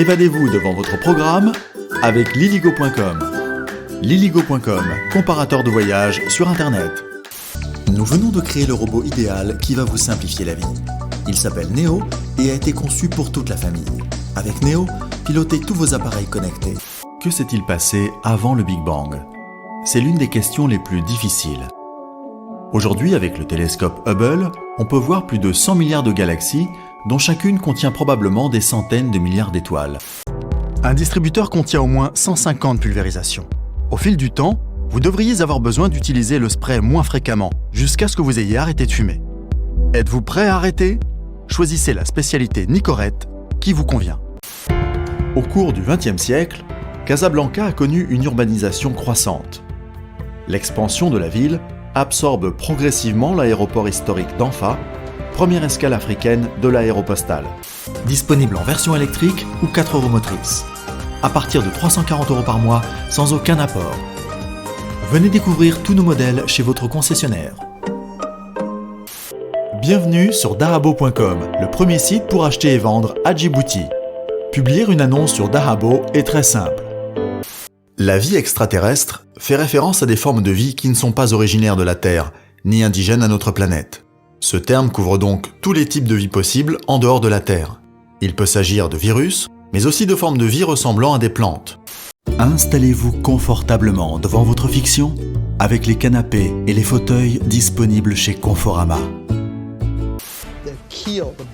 Évadez-vous devant votre programme avec Liligo.com. Liligo.com, comparateur de voyage sur Internet. Nous venons de créer le robot idéal qui va vous simplifier la vie. Il s'appelle Neo et a été conçu pour toute la famille. Avec Neo, pilotez tous vos appareils connectés. Que s'est-il passé avant le Big Bang ? C'est l'une des questions les plus difficiles. Aujourd'hui, avec le télescope Hubble, on peut voir plus de 100 milliards de galaxies, dont chacune contient probablement des centaines de milliards d'étoiles. Un distributeur contient au moins 150 pulvérisations. Au fil du temps, vous devriez avoir besoin d'utiliser le spray moins fréquemment, jusqu'à ce que vous ayez arrêté de fumer. Êtes-vous prêt à arrêter ? Choisissez la spécialité Nicorette qui vous convient. Au cours du XXe siècle, Casablanca a connu une urbanisation croissante. L'expansion de la ville absorbe progressivement l'aéroport historique d'Anfa, première escale africaine de l'aéropostale. Disponible en version électrique ou 4 roues motrices. À partir de 340 € par mois, sans aucun apport. Venez découvrir tous nos modèles chez votre concessionnaire. Bienvenue sur Dahabo.com, le premier site pour acheter et vendre à Djibouti. Publier une annonce sur Dahabo est très simple. La vie extraterrestre fait référence à des formes de vie qui ne sont pas originaires de la Terre, ni indigènes à notre planète. Ce terme couvre donc tous les types de vie possibles en dehors de la Terre. Il peut s'agir de virus, mais aussi de formes de vie ressemblant à des plantes. Installez-vous confortablement devant votre fiction avec les canapés et les fauteuils disponibles chez Conforama.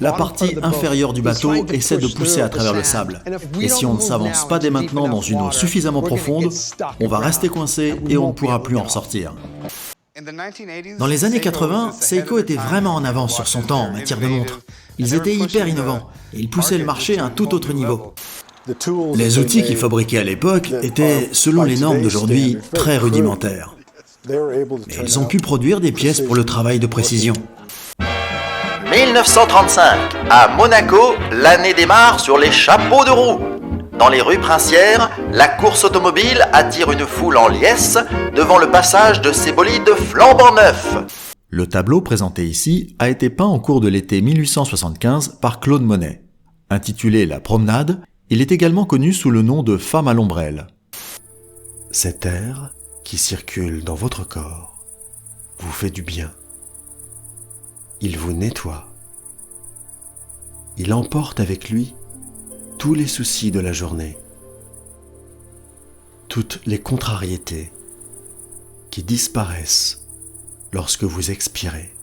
La partie inférieure du bateau essaie de pousser à travers le sable. Et si on ne s'avance pas dès maintenant dans une eau suffisamment profonde, on va rester coincé et on ne pourra plus en ressortir. Dans les années 80, Seiko était vraiment en avance sur son temps en matière de montres. Ils étaient hyper innovants et ils poussaient le marché à un tout autre niveau. Les outils qu'ils fabriquaient à l'époque étaient, selon les normes d'aujourd'hui, très rudimentaires. Mais ils ont pu produire des pièces pour le travail de précision. 1935, à Monaco, l'année démarre sur les chapeaux de roue. Dans les rues princières, la course automobile attire une foule en liesse devant le passage de ces bolides flambant neufs. Le tableau présenté ici a été peint au cours de l'été 1875 par Claude Monet. Intitulé La Promenade, il est également connu sous le nom de Femme à l'ombrelle. Cet air qui circule dans votre corps vous fait du bien. Il vous nettoie. Il emporte avec lui tous les soucis de la journée, toutes les contrariétés qui disparaissent lorsque vous expirez.